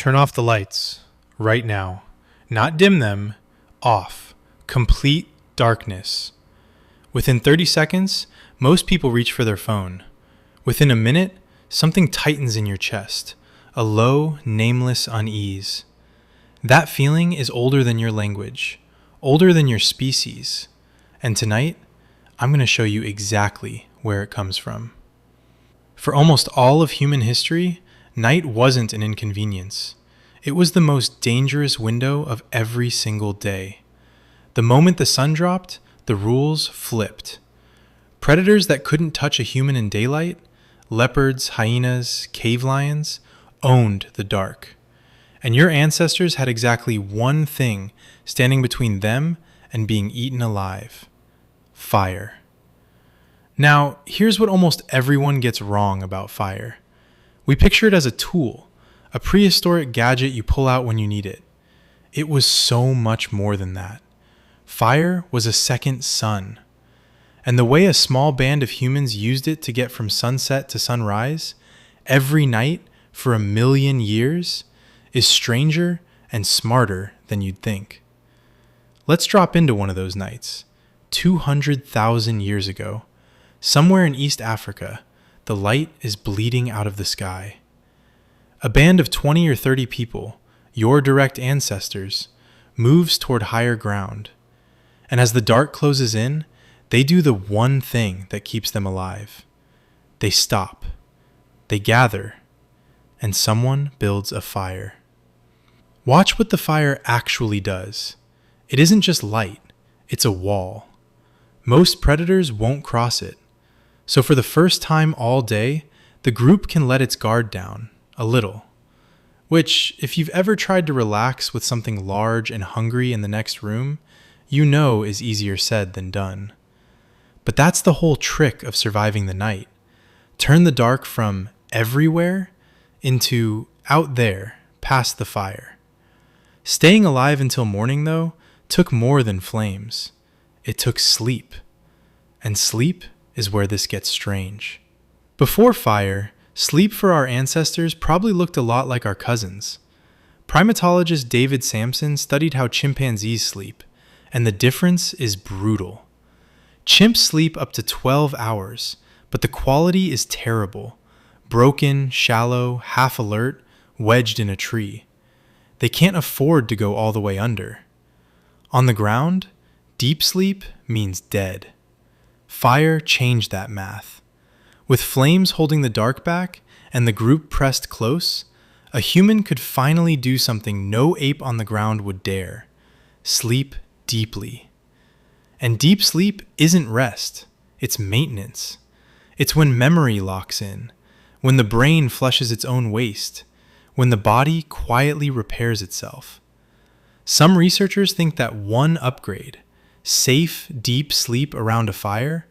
Turn off the lights right now. Not dim them, off. Complete darkness. Within 30 seconds, most people reach for their phone. Within a minute, something tightens in your chest, a low, nameless unease. That feeling is older than your language, older than your species. And tonight, I'm going to show you exactly where it comes from. For almost all of human history, night wasn't an inconvenience. It was the most dangerous window of every single day. The moment the sun dropped, the rules flipped. Predators that couldn't touch a human in daylight, leopards, hyenas, cave lions, owned the dark. And your ancestors had exactly one thing standing between them and being eaten alive: fire. Now, here's what almost everyone gets wrong about fire. We picture it as a tool, a prehistoric gadget you pull out when you need it. It was so much more than that. Fire was a second sun. And the way a small band of humans used it to get from sunset to sunrise, every night for 1 million years, is stranger and smarter than you'd think. Let's drop into one of those nights. 200,000 years ago, somewhere in East Africa, the light is bleeding out of the sky. A band of 20 or 30 people, your direct ancestors, moves toward higher ground. And as the dark closes in, they do the one thing that keeps them alive. They stop. They gather. And someone builds a fire. Watch what the fire actually does. It isn't just light, it's a wall. Most predators won't cross it. So for the first time all day, the group can let its guard down, a little. Which, if you've ever tried to relax with something large and hungry in the next room, you know is easier said than done. But that's the whole trick of surviving the night. Turn the dark from everywhere into out there, past the fire. Staying alive until morning, though, took more than flames. It took sleep. And sleep is where this gets strange. Before fire, sleep for our ancestors probably looked a lot like our cousins. Primatologist David Sampson studied how chimpanzees sleep, and the difference is brutal. Chimps sleep up to 12 hours, but the quality is terrible. Broken, shallow, half alert, wedged in a tree. They can't afford to go all the way under. On the ground, deep sleep means dead. Fire changed that math. With flames holding the dark back and the group pressed close, a human could finally do something no ape on the ground would dare: sleep deeply. And deep sleep isn't rest, it's maintenance. It's when memory locks in, when the brain flushes its own waste, when the body quietly repairs itself. Some researchers think that one upgrade, safe, deep sleep around a fire,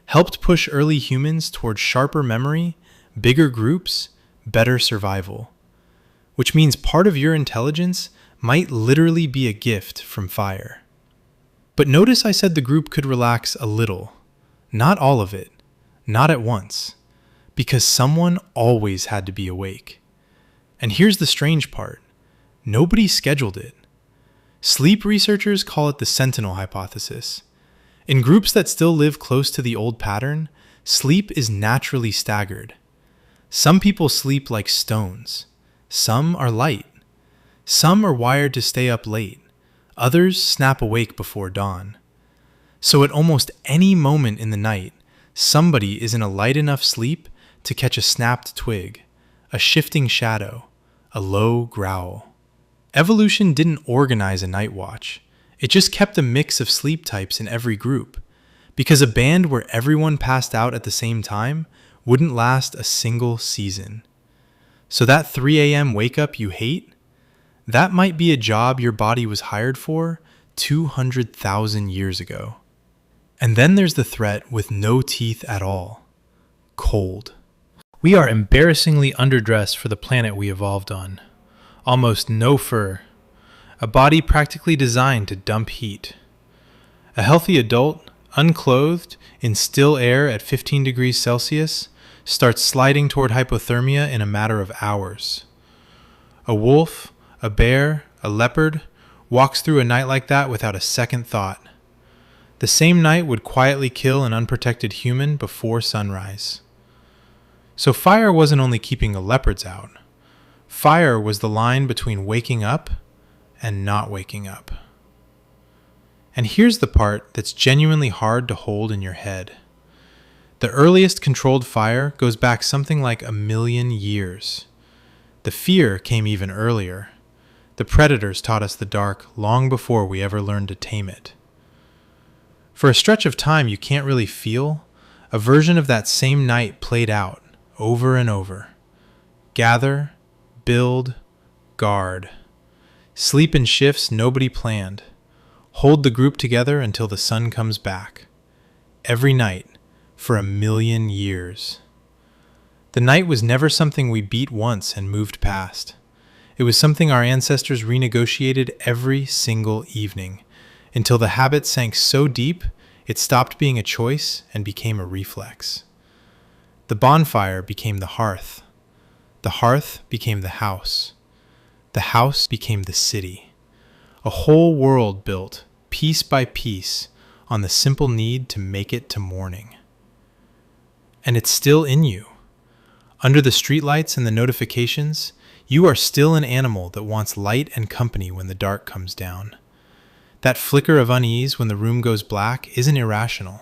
helped push early humans toward sharper memory, bigger groups, better survival. Which means part of your intelligence might literally be a gift from fire. But notice I said the group could relax a little. Not all of it. Not at once. Because someone always had to be awake. And here's the strange part. Nobody scheduled it. Sleep researchers call it the sentinel hypothesis. In groups that still live close to the old pattern, sleep is naturally staggered. Some people sleep like stones. Some are light. Some are wired to stay up late. Others snap awake before dawn. So at almost any moment in the night, somebody is in a light enough sleep to catch a snapped twig, a shifting shadow, a low growl. Evolution didn't organize a night watch. It just kept a mix of sleep types in every group, because a band where everyone passed out at the same time wouldn't last a single season. So that 3 a.m. wake up you hate, that might be a job your body was hired for 200,000 years ago. And then there's the threat with no teeth at all: cold. We are embarrassingly underdressed for the planet we evolved on. Almost no fur. A body practically designed to dump heat. A healthy adult, unclothed, in still air at 15 degrees Celsius, starts sliding toward hypothermia in a matter of hours. A wolf, a bear, a leopard walks through a night like that without a second thought. The same night would quietly kill an unprotected human before sunrise. So fire wasn't only keeping the leopards out. Fire was the line between waking up and not waking up. And here's the part that's genuinely hard to hold in your head. The earliest controlled fire goes back something like 1,000,000 years. The fear came even earlier. The predators taught us the dark long before we ever learned to tame it. For a stretch of time you can't really feel, a version of that same night played out over and over. Gather, build, guard. Sleep in shifts nobody planned. Hold the group together until the sun comes back. Every night for 1,000,000 years. The night was never something we beat once and moved past. It was something our ancestors renegotiated every single evening, until the habit sank so deep it stopped being a choice and became a reflex. The bonfire became the hearth. The hearth became the house. The house became the city. A whole world built, piece by piece, on the simple need to make it to morning. And it's still in you. Under the streetlights and the notifications, you are still an animal that wants light and company when the dark comes down. That flicker of unease when the room goes black isn't irrational.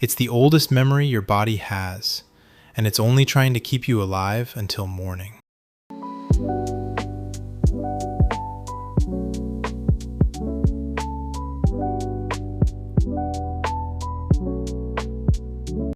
It's the oldest memory your body has, and it's only trying to keep you alive until morning.